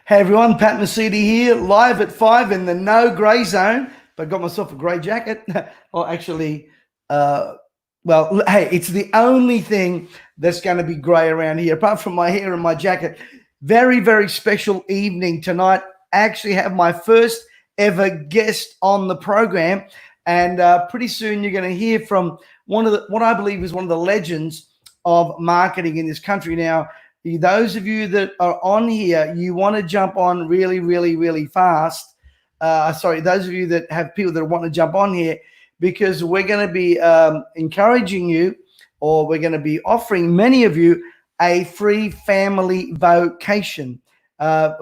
Hey everyone, Pat Mesiti here, live at 5 in the no grey zone, but got myself a grey jacket. Well, actually, hey, it's the only thing that's going to be grey around here, apart from my hair and my jacket. Very, very special evening tonight. I actually have my first ever guest on the program, and pretty soon you're going to hear from what I believe is one of the legends of marketing in this country. Now, those of you that are on here, you want to jump on really, really, really fast. Those of you that have people that want to jump on here, because we're going to be encouraging you, or we're going to be offering many of you a free family vacation, a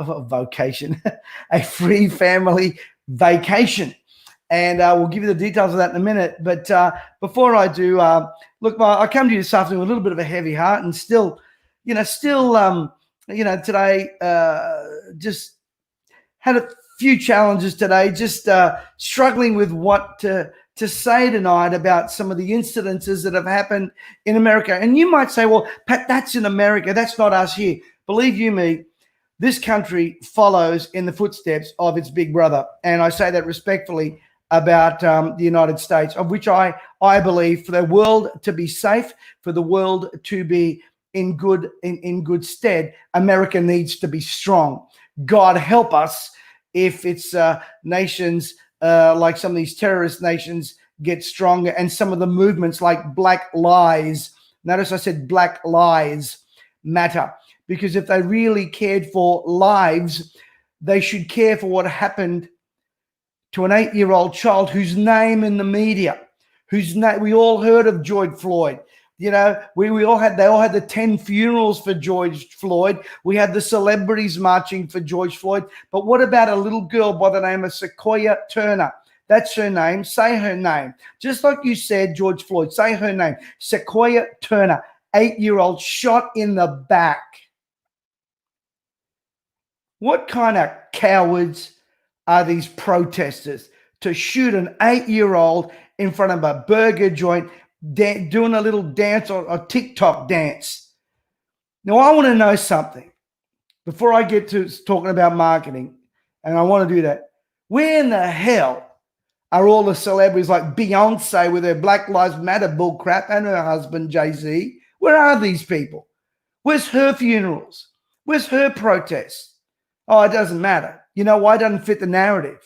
free family vacation. And we'll give you the details of that in a minute. But before I do, look, I come to you this afternoon with a little bit of a heavy heart, and still today just had a few challenges today, just struggling with what to say tonight about some of the incidences that have happened in America. And you might say, well, Pat, that's in America. That's not us here. Believe you me, this country follows in the footsteps of its big brother. And I say that respectfully about the United States, of which I believe, for the world to be safe, for the world to be in good stead, America needs to be strong. God help us if it's nations like some of these terrorist nations get stronger, and some of the movements like Black Lives. Notice I said Black Lives Matter, because if they really cared for lives, they should care for what happened to an 8-year-old child whose name in the media, whose name we all heard of, George Floyd. You know, they all had the 10 funerals for George Floyd. We had the celebrities marching for George Floyd. But what about a little girl by the name of Sequoyah Turner? That's her name. Say her name. Just like you said, George Floyd, say her name. Sequoyah Turner, 8-year-old, shot in the back. What kind of cowards are these protesters to shoot an 8-year-old in front of a burger joint, doing a little dance, or a TikTok dance? Now, I want to know something before I get to talking about marketing, and I want to do that. Where in the hell are all the celebrities like Beyonce with her Black Lives Matter bullcrap, and her husband, Jay-Z? Where are these people? Where's her funerals? Where's her protests? Oh, it doesn't matter. You know why? It doesn't fit the narrative.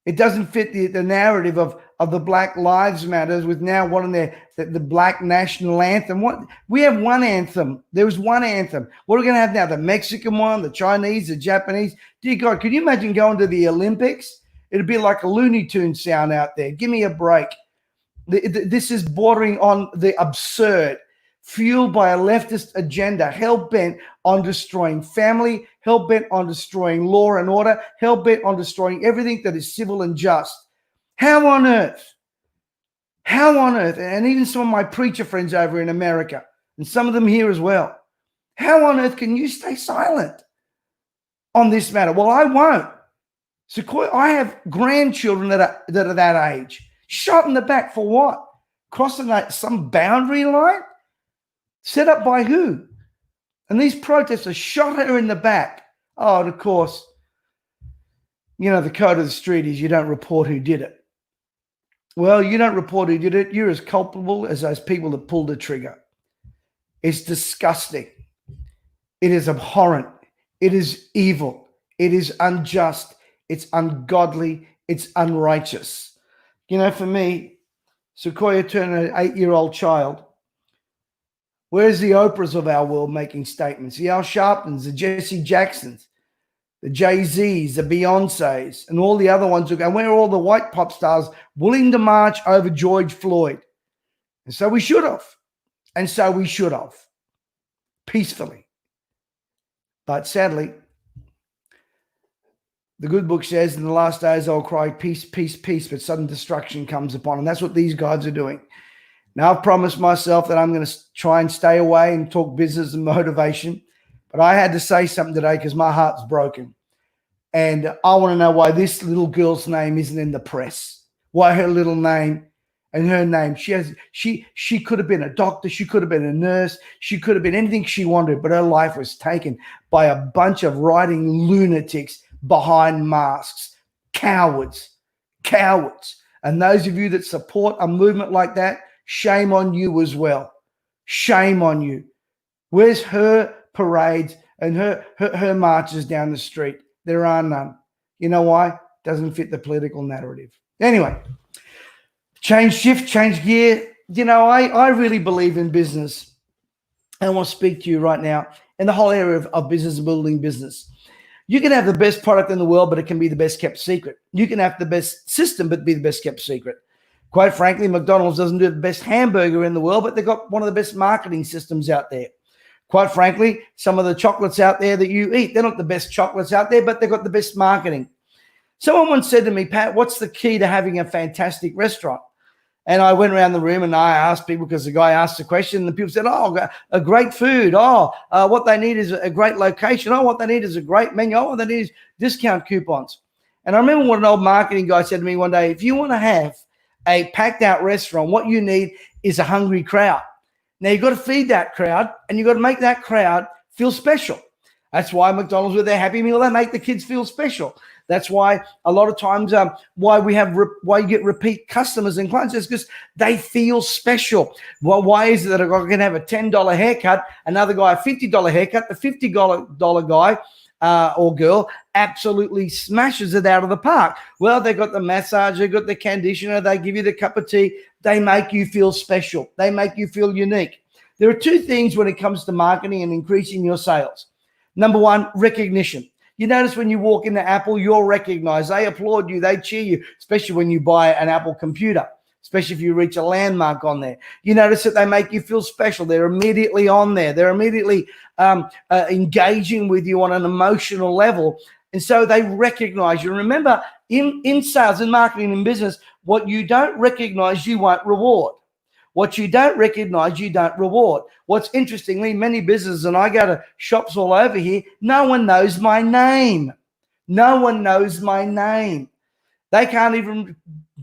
It doesn't fit the narrative of the Black Lives Matters, with now one of the Black national anthem. What we have one anthem. There was one anthem. What are we going to have now? The Mexican one, the Chinese, the Japanese. Dear God, could you imagine going to the Olympics? It'd be like a Looney Tunes sound out there. Give me a break. This is bordering on the absurd, fueled by a leftist agenda, hell-bent on destroying family, hell-bent on destroying law and order, hell-bent on destroying everything that is civil and just. How on earth? How on earth? And even some of my preacher friends over in America, and some of them here as well, how on earth can you stay silent on this matter? Well, I won't. Sequoyah, I have grandchildren that are that age. Shot in the back for what? Crossing some boundary line? Set up by who? And these protesters shot her in the back. Oh, and of course, you know, the code of the street is you don't report who did it. Well, you don't report who did it. You're as culpable as those people that pulled the trigger. It's disgusting. It is abhorrent. It is evil. It is unjust. It's ungodly. It's unrighteous. You know, for me, Sequoyah Turner, an 8-year-old child, where's the Oprahs of our world making statements? The Al Sharptons, the Jesse Jacksons, the Jay-Z's, the Beyoncés, and all the other ones who go, where are all the white pop stars willing to march over George Floyd? And so we should have. And so we should have. Peacefully. But sadly, the good book says, in the last days I'll cry, peace, peace, peace, but sudden destruction comes upon. And that's what these guys are doing. Now, I've promised myself that I'm going to try and stay away and talk business and motivation. But I had to say something today because my heart's broken. And I want to know why this little girl's name isn't in the press. Why her little name and her name. She could have been a doctor, she could have been a nurse, she could have been anything she wanted, but her life was taken by a bunch of writing lunatics behind masks. Cowards. And those of you that support a movement like that, shame on you as well. Shame on you. Where's her parades and her marches down the street? There are none. You know why? Doesn't fit the political narrative. Anyway, change gear. You know, I really believe in business. I want to speak to you right now in the whole area of business and building business. You can have the best product in the world, but it can be the best kept secret. You can have the best system, but be the best kept secret. Quite frankly, McDonald's doesn't do the best hamburger in the world, but they've got one of the best marketing systems out there. Quite frankly, some of the chocolates out there that you eat, they're not the best chocolates out there, but they've got the best marketing. Someone once said to me, Pat, what's the key to having a fantastic restaurant? And I went around the room and I asked people, because the guy asked the question, and the people said, oh, a great food. What they need is a great location. What they need is a great menu. What they need is discount coupons. And I remember what an old marketing guy said to me one day, if you want to have a packed out restaurant, what you need is a hungry crowd. Now, you've got to feed that crowd, and you've got to make that crowd feel special. That's why McDonald's, with their Happy Meal, they make the kids feel special. That's why a lot of times why you get repeat customers and clients is because they feel special. Well, why is it that a guy can have a $10 haircut, another guy a $50 haircut, the $50 guy or girl absolutely smashes it out of the park? Well, they got the massage, they got the conditioner, they give you the cup of tea. They make you feel special. They make you feel unique. There are two things when it comes to marketing and increasing your sales. Number one, recognition. You notice when you walk into Apple, you're recognized. They applaud you. They cheer you, especially when you buy an Apple computer, especially if you reach a landmark on there. You notice that they make you feel special. They're immediately on there. They're immediately engaging with you on an emotional level. And so they recognize you. Remember, in sales and marketing and business, what you don't recognize, you won't reward. What you don't recognize, you don't reward. What's interestingly, many businesses, and I go to shops all over here, no one knows my name. No one knows my name. They can't even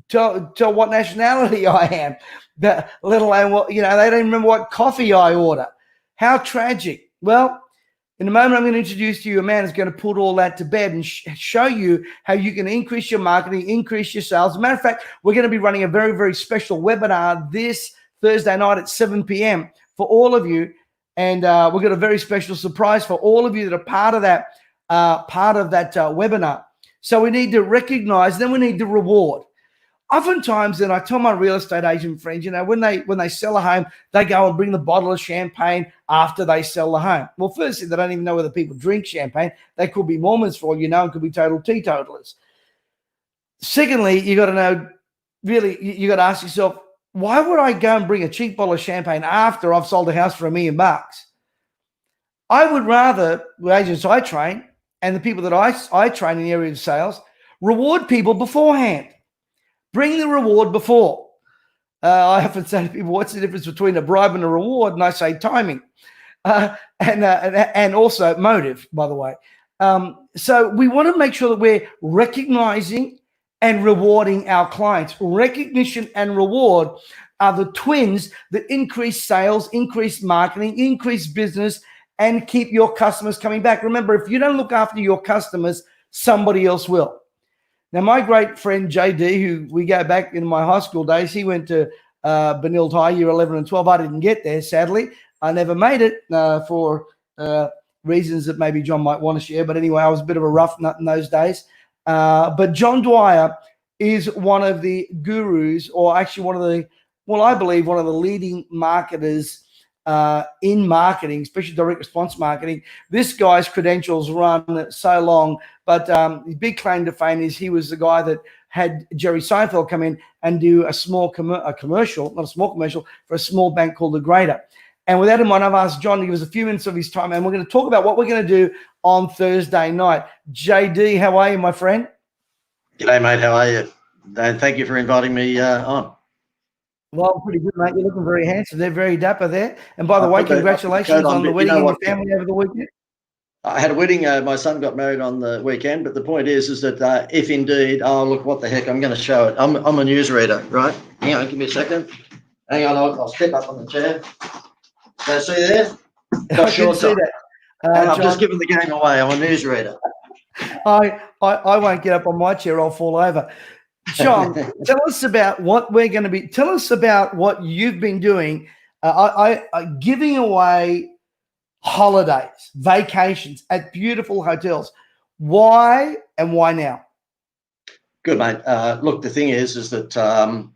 tell what nationality I am, let alone what, they don't even remember what coffee I order. How tragic. Well, in a moment, I'm going to introduce to you a man who's going to put all that to bed and show you how you can increase your marketing, increase your sales. As a matter of fact, we're going to be running a very, very special webinar this Thursday night at 7 p.m. for all of you. And we've got a very special surprise for all of you that are part of that webinar. So we need to recognize, then we need to reward. Oftentimes, and I tell my real estate agent friends, when they sell a home, they go and bring the bottle of champagne after they sell the home. Well, firstly, they don't even know whether people drink champagne. They could be Mormons for all you know, and could be total teetotalers. Secondly, you got to know, really, you got to ask yourself, why would I go and bring a cheap bottle of champagne after I've sold a house for $1 million? I would rather, the agents I train and the people that I train in the area of sales, reward people beforehand. Bring the reward before. I often say to people, what's the difference between a bribe and a reward? And I say timing and also motive, by the way. So we want to make sure that we're recognizing and rewarding our clients. Recognition and reward are the twins that increase sales, increase marketing, increase business, and keep your customers coming back. Remember, if you don't look after your customers, somebody else will. Now, my great friend JD, who we go back in my high school days, he went to Benilde High, year 11 and 12. I didn't get there, sadly. I never made it for reasons that maybe John might want to share. But anyway, I was a bit of a rough nut in those days. But John Dwyer is one of the gurus, or actually I believe one of the leading marketers in marketing, especially direct response marketing. This guy's credentials run so long, but his big claim to fame is he was the guy that had Jerry Seinfeld come in and do a commercial, not a small commercial, for a small bank called The Greater. And with that in mind, I've asked John to give us a few minutes of his time, and we're going to talk about what we're going to do on Thursday night. JD, how are you, my friend? G'day, mate. How are you? And thank you for inviting me on. Well, pretty good, mate. You're looking very handsome. They're very dapper there. And by the way, congratulations on the wedding in your family over the weekend. I had a wedding. My son got married on the weekend, but the point is that if indeed, oh look, what the heck, I'm going to show it. I'm a newsreader, right? Hang on, give me a second. Hang on, I'll step up on the chair. So see there? Got I can shorts see on. that. And I've just John, given the game away. I'm a newsreader. I won't get up on my chair. I'll fall over. John, tell us about what we're going to be. Tell us about what you've been doing. Giving away holidays, vacations at beautiful hotels. Why and why now? Good, mate. Look, the thing is that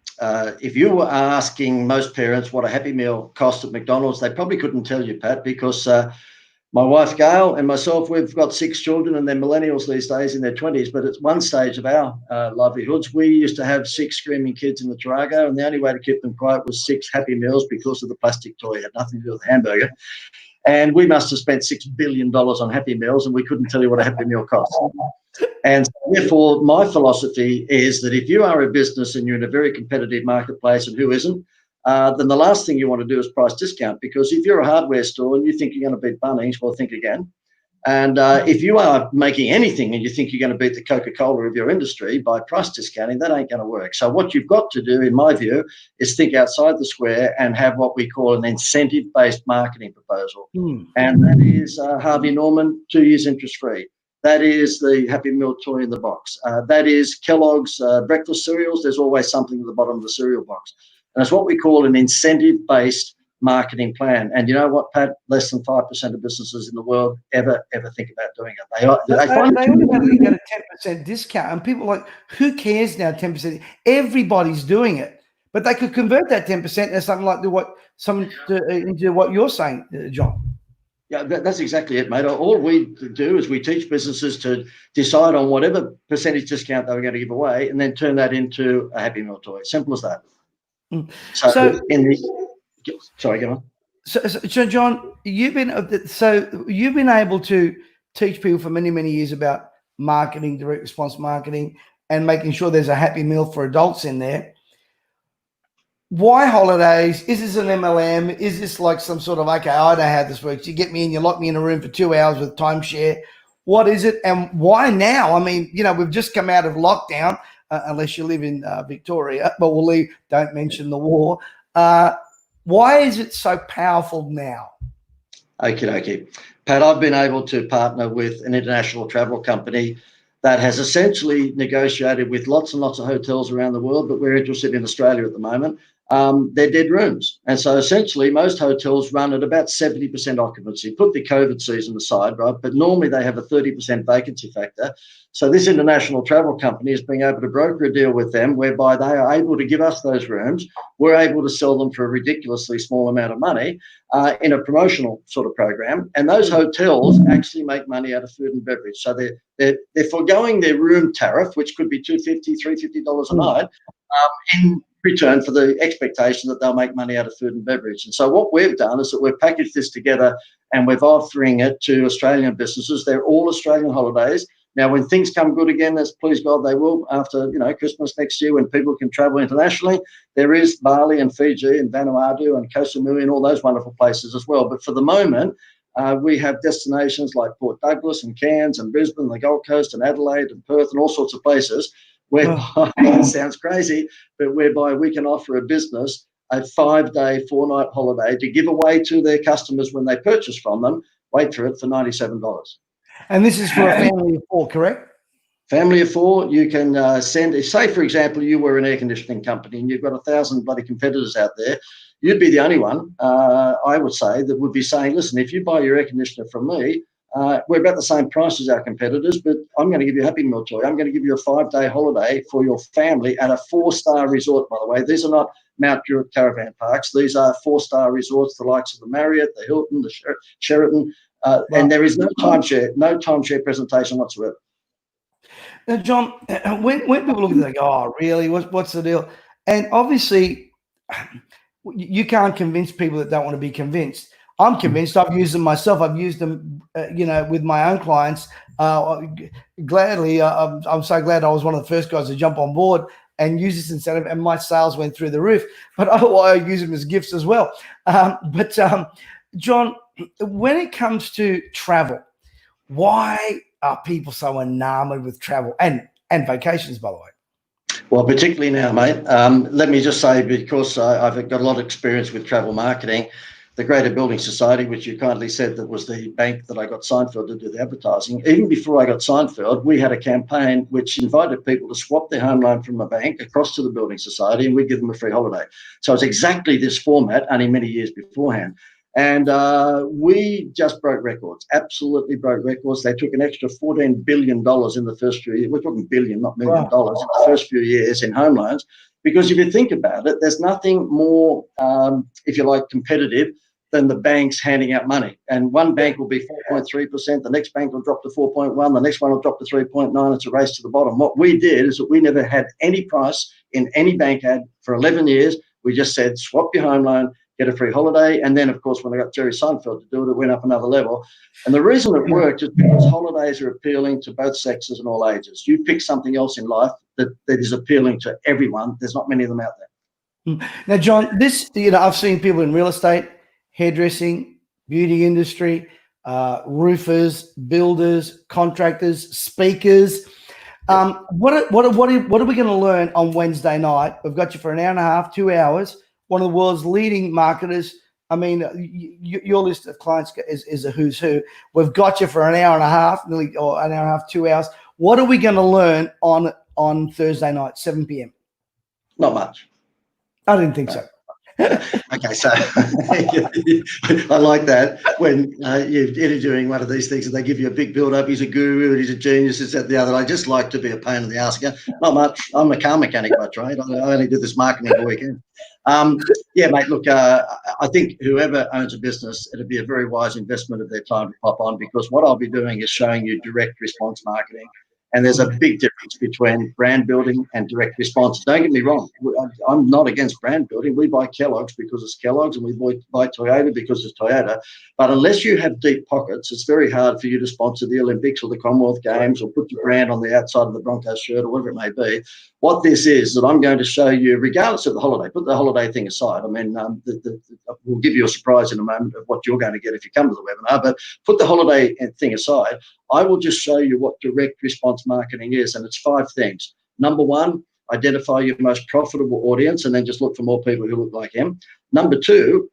if you were asking most parents what a Happy Meal cost at McDonald's, they probably couldn't tell you, Pat, because my wife Gail and myself, we've got 6 children, and they're millennials these days in their 20s. But at one stage of our livelihoods, we used to have 6 screaming kids in the Tarago, and the only way to keep them quiet was 6 Happy Meals because of the plastic toy. It had nothing to do with the hamburger. And we must have spent $6 billion on Happy Meals, and we couldn't tell you what a Happy Meal costs. And therefore, my philosophy is that if you are a business and you're in a very competitive marketplace, and who isn't, then the last thing you want to do is price discount. Because if you're a hardware store and you think you're going to beat Bunnings, well, think again. And if you are making anything and you think you're going to beat the Coca-Cola of your industry by price discounting, that ain't going to work. So what you've got to do, in my view, is think outside the square and have what we call an incentive-based marketing proposal. And that is Harvey Norman, 2 years interest-free. That is the Happy Meal toy in the box. That is Kellogg's breakfast cereals. There's always something at the bottom of the cereal box. And it's what we call an incentive-based marketing plan. And you know what, Pat? Less than 5% of businesses in the world ever think about doing it. They automatically get a 10% discount, and people are like, who cares now? 10%. Everybody's doing it, but they could convert that 10% into something like into what you're saying, John. Yeah, that's exactly it, mate. All we do is we teach businesses to decide on whatever percentage discount they were going to give away, and then turn that into a Happy Meal toy. Simple as that. Sorry, go on. So John, you've been able to teach people for many years about marketing, direct response marketing, and making sure there's a Happy Meal for adults in there. Why holidays? Is this an MLM? Is this like some sort of, okay, I know how this works. You get me in, you lock me in a room for 2 hours with timeshare. What is it, and why now? I mean, we've just come out of lockdown, unless you live in Victoria, but we'll leave. Don't mention the war. Why is it so powerful now? Okay. Pat, I've been able to partner with an international travel company that has essentially negotiated with lots and lots of hotels around the world, but we're interested in Australia at the moment. They're dead rooms. And so essentially most hotels run at about 70% occupancy. Put the COVID season aside, right? But normally they have a 30% vacancy factor. So this international travel company is being able to broker a deal with them whereby they are able to give us those rooms. We're able to sell them for a ridiculously small amount of money in a promotional sort of program. And those hotels actually make money out of food and beverage. So they're foregoing their room tariff, which could be $250, $350 a night, in return for the expectation that they'll make money out of food and beverage. And so what we've done is that we've packaged this together and we're offering it to Australian businesses. They're all Australian holidays. Now, when things come good again, as please God they will, after Christmas next year, when people can travel internationally, there is Bali and Fiji and Vanuatu and Koh Samui and all those wonderful places as well. But for the moment, we have destinations like Port Douglas and Cairns and Brisbane, the Gold Coast and Adelaide and Perth and all sorts of places whereby, it sounds crazy, but whereby we can offer a business a 5-day, 4-night holiday to give away to their customers when they purchase from them. Wait for it, for $97. And this is for a family of 4, correct? Family of 4, you can send, say, for example, you were an air conditioning company and you've got 1,000 bloody competitors out there. You'd be the only one, I would say, that would be saying, listen, if you buy your air conditioner from me, we're about the same price as our competitors, but I'm going to give you a Happy Meal toy. I'm going to give you a 5-day holiday for your family at a 4-star resort, by the way. These are not Mount Druitt caravan parks. These are 4-star resorts, the likes of the Marriott, the Hilton, the Sheraton, and there is no timeshare presentation whatsoever. Now, John, when people look at it, they go, oh, really? What's the deal? And obviously, you can't convince people that don't want to be convinced. I'm convinced. I've used them myself. I've used them, with my own clients. Gladly, I'm so glad I was one of the first guys to jump on board and use this incentive, and my sales went through the roof. But I use them as gifts as well. John, when it comes to travel, Why are people so enamored with travel and vacations, by the way? Well, particularly now, mate. Let me just say, because I've got a lot of experience with travel marketing, the Greater Building Society, which you kindly said that was the bank that I got Seinfeld to do the advertising. Even before I got Seinfeld, we had a campaign which invited people to swap their home loan from a bank across to the Building Society, and we'd give them a free holiday. So it's exactly this format, only many years beforehand. And we just broke records, absolutely broke records. They took an extra $14 billion in the first few years. We're talking billion, not million dollars, in the first few years in home loans. Because if you think about it, there's nothing more, if you like, competitive than the banks handing out money. And one bank will be 4.3%, the next bank will drop to 4.1, the next one will drop to 3.9. It's a race to the bottom. What we did is that we never had any price in any bank ad for 11 years. We just said, swap your home loan, get a free holiday. And then, of course, when I got Jerry Seinfeld to do it, it went up another level. And the reason it worked is because holidays are appealing to both sexes and all ages. You pick something else in life that is appealing to everyone. There's not many of them out there. Now, John, this, I've seen people in real estate, hairdressing, beauty industry, roofers, builders, contractors, speakers. What are we going to learn on Wednesday night? We've got you for an hour and a half, 2 hours. One of the world's leading marketers. I mean, your list of clients is a who's who. We've got you for an hour and a half, nearly, or an hour and a half, 2 hours. What are we going to learn on Thursday night, 7 p.m.? Not much. I didn't think so. Okay, so I like that when you're interviewing one of these things and they give you a big build-up. He's a guru, he's a genius, this, that, the other. I just like to be a pain in the ass. Not much. I'm a car mechanic by trade. I only do this marketing for weekend. Yeah, mate, look, I think whoever owns a business, it'd be a very wise investment of their time to pop on, because what I'll be doing is showing you direct response marketing. And there's a big difference between brand building and direct response. Don't get me wrong. I'm not against brand building. We buy Kellogg's because it's Kellogg's, and we buy Toyota because it's Toyota. But unless you have deep pockets, it's very hard for you to sponsor the Olympics or the Commonwealth Games or put your brand on the outside of the Broncos shirt or whatever it may be. What this is that I'm going to show you, regardless of the holiday, put the holiday thing aside. I mean, we'll give you a surprise in a moment of what you're going to get if you come to the webinar, but put the holiday thing aside. I will just show you what direct response marketing is, and it's 5 things. Number 1, identify your most profitable audience and then just look for more people who look like him. Number 2,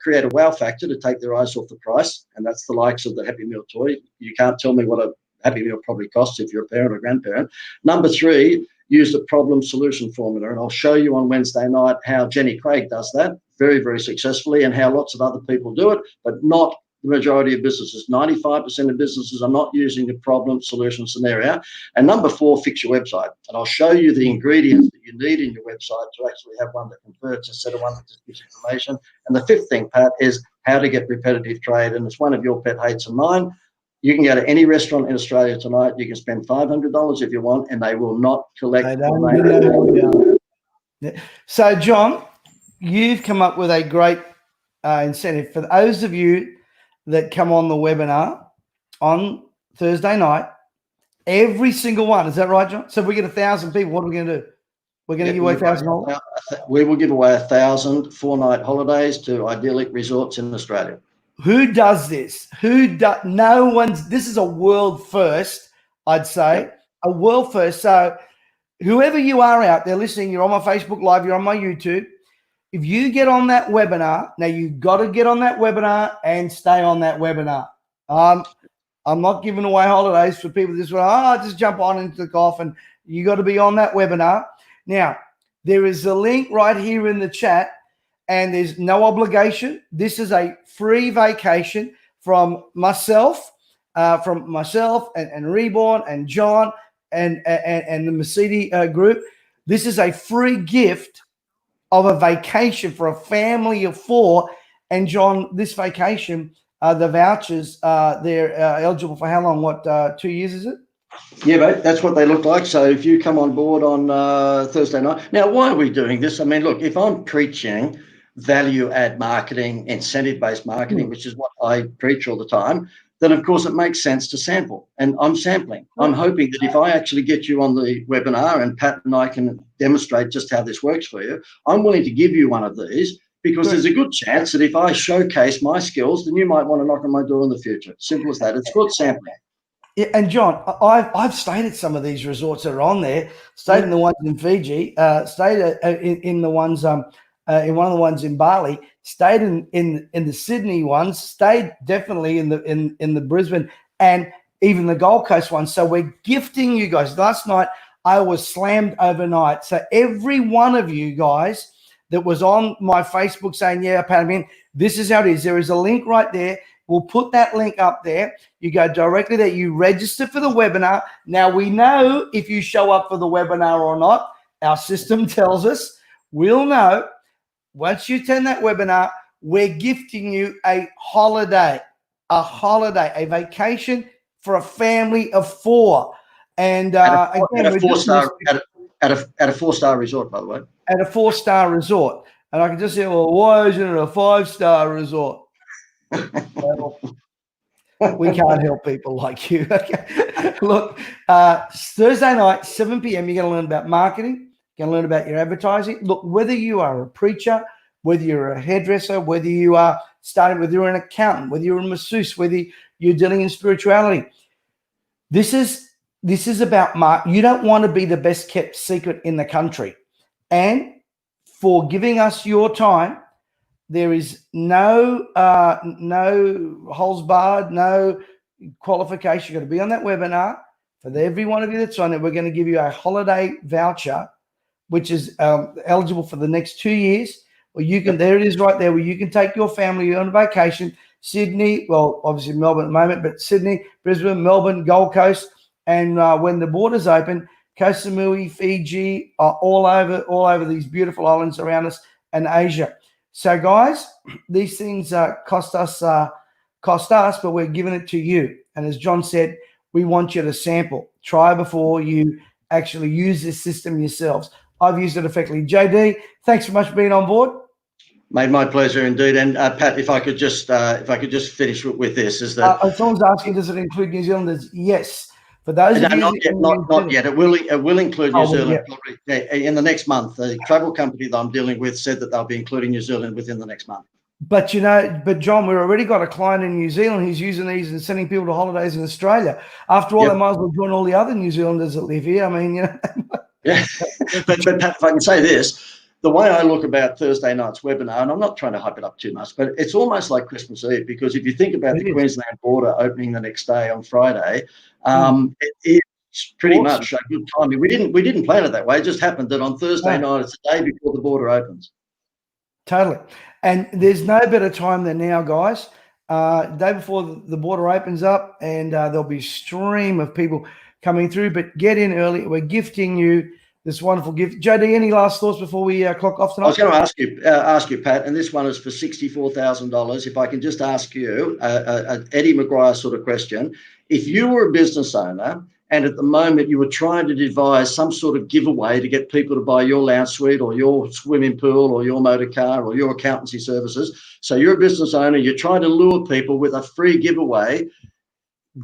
create a wow factor to take their eyes off the price, and that's the likes of the Happy Meal toy. You can't tell me what a Happy Meal probably costs if you're a parent or grandparent. Number 3, use the problem solution formula, and I'll show you on Wednesday night how Jenny Craig does that very, very successfully, and how lots of other people do it, but not the majority of businesses. 95% of businesses are not using the problem solution scenario. And number 4, fix your website. And I'll show you the ingredients that you need in your website to actually have one that converts instead of one that just gives information. And the 5th thing, Pat, is how to get repetitive trade. And it's one of your pet hates and mine. You can go to any restaurant in Australia tonight. You can spend $500 if you want, and they will not collect. So, John, you've come up with a great incentive for those of you that come on the webinar on Thursday night. Every single one. Is that right, John? So if we get 1,000 people, what are we going to do? We're going to give away 1,000. We will give away 1,000 4-night holidays to idyllic resorts in Australia. Who does this? No one's. This is a world first, I'd say. A world first. So whoever you are out there listening, you're on my Facebook Live, you're on my YouTube. If you get on that webinar, now you've got to get on that webinar and stay on that webinar. I'm not giving away holidays for people that just jump on and click off, and you got to be on that webinar. Now, there is a link right here in the chat, and there's no obligation. This is a free vacation from myself and Reborn and John and the Mesiti group. This is a free gift of a vacation for a family of 4. And John, this vacation, the vouchers, they're eligible for how long? What, 2 years is it? Yeah, mate, that's what they look like. So if you come on board on Thursday night. Now, why are we doing this? I mean, look, if I'm preaching value add marketing, incentive-based marketing, which is what I preach all the time, then of course it makes sense to sample. And I'm sampling. I'm hoping that if I actually get you on the webinar and Pat and I can demonstrate just how this works for you, I'm willing to give you one of these, because there's a good chance that if I showcase my skills, then you might want to knock on my door in the future. Simple as that. It's called sampling. Yeah, and John, I've stayed at some of these resorts that are on there. Stayed in the ones in Fiji. Stayed in the ones in one of the ones in Bali. Stayed in the Sydney ones. Stayed definitely in the Brisbane and even the Gold Coast ones. So we're gifting you guys. Last night I was slammed overnight. So every one of you guys that was on my Facebook saying, "Yeah, Pat, I mean, this is how it is." There is a link right there. We'll put that link up there. You go directly there. You register for the webinar. Now, we know if you show up for the webinar or not. Our system tells us. We'll know. Once you attend that webinar, we're gifting you a holiday, a vacation for a family of 4. And again, at a four-star resort, by the way. At a 4-star resort. And I can just say, well, why isn't it a 5-star resort? Well, we can't help people like you. Look, Thursday night, 7 p.m., you're going to learn about marketing. You're going to learn about your advertising. Look, whether you are a preacher, whether you're a hairdresser, whether you are whether you're an accountant, whether you're a masseuse, whether you're dealing in spirituality, this is about you don't want to be the best kept secret in the country. And for giving us your time, there is no holes barred, no qualification. You're going to be on that webinar. For every one of you that's on it, we're going to give you a holiday voucher, which is eligible for the next 2 years. Well, you can. There it is, right there, where you can take your family on vacation. Sydney, well, obviously Melbourne at the moment, but Sydney, Brisbane, Melbourne, Gold Coast, and when the borders open, Koh Samui, Fiji, all over these beautiful islands around us, and Asia. So, guys, these things cost us, but we're giving it to you. And as John said, we want you to sample, try before you actually use this system yourselves. I've used it effectively. JD, thanks so much for being on board. Mate, my pleasure indeed. And Pat, if I could just finish with this, is that someone's asking, does it include New Zealanders? Yes. For those of you, not yet. It will include New Zealand probably in the next month. The travel company that I'm dealing with said that they'll be including New Zealand within the next month. But John, we've already got a client in New Zealand who's using these and sending people to holidays in Australia. After all, they might as well join all the other New Zealanders that live here. I mean, Yeah. but Pat, if I can say this, the way I look about Thursday night's webinar, and I'm not trying to hype it up too much, but it's almost like Christmas Eve, because if you think about the Queensland border opening the next day on Friday, it is pretty much a good timing. We didn't plan it that way. It just happened that on Thursday night, it's the day before the border opens. Totally. And there's no better time than now, guys. Day before the border opens up, and there'll be a stream of people coming through, but get in early. We're gifting you this wonderful gift. JD, any last thoughts before we clock off tonight? I was going to ask you, Pat, and this one is for $64,000. If I can just ask you an Eddie McGuire sort of question. If you were a business owner and at the moment you were trying to devise some sort of giveaway to get people to buy your lounge suite or your swimming pool or your motor car or your accountancy services, so you're a business owner, you're trying to lure people with a free giveaway,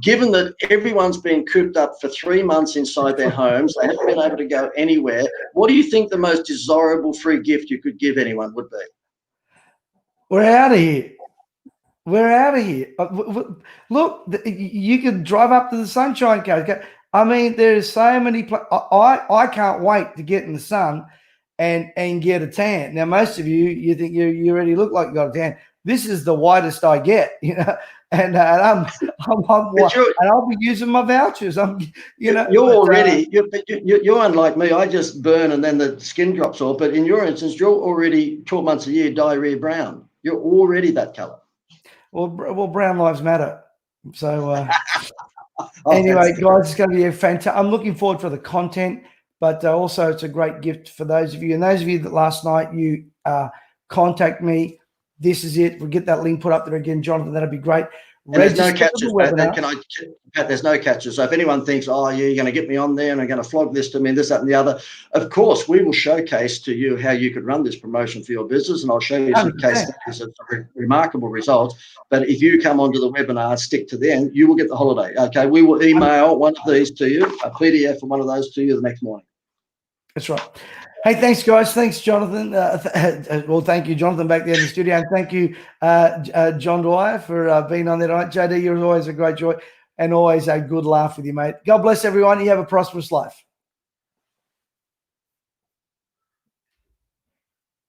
given that everyone's been cooped up for 3 months inside their homes, they haven't been able to go anywhere, what do you think the most desirable free gift you could give anyone would be? We're out of here. We're out of here. Look, you can drive up to the Sunshine Coast. I mean, there's so many. I can't wait to get in the sun and get a tan. Now, most of you think you already look like you got a tan. This is the whitest I get, and I'll be using my vouchers. You're unlike me. I just burn and then the skin drops off. But in your instance, you're already 12 months a year diarrhea brown. You're already that color. Well, brown lives matter. So anyway, guys, it's going to be a fantastic. I'm looking forward for the content, but also it's a great gift for those of you. And those of you that last night you contact me, this is it. We'll get that link put up there again, Jonathan. That'd be great. There's no catches, Pat, there's no catches. So if anyone thinks, you're going to get me on there and I'm going to flog this to me and this, that, and the other, of course, we will showcase to you how you could run this promotion for your business, and I'll show you some case studies of remarkable results. But if you come onto the webinar and stick to them, you will get the holiday. Okay, we will email one of these to you, a PDF from one of those to you the next morning. That's right. Hey, thanks, guys. Thanks, Jonathan. Well, thank you, Jonathan, back there in the studio. And thank you, John Dwyer, for being on there tonight. JD, you're always a great joy. and always a good laugh with you, mate. God bless everyone. You have a prosperous life.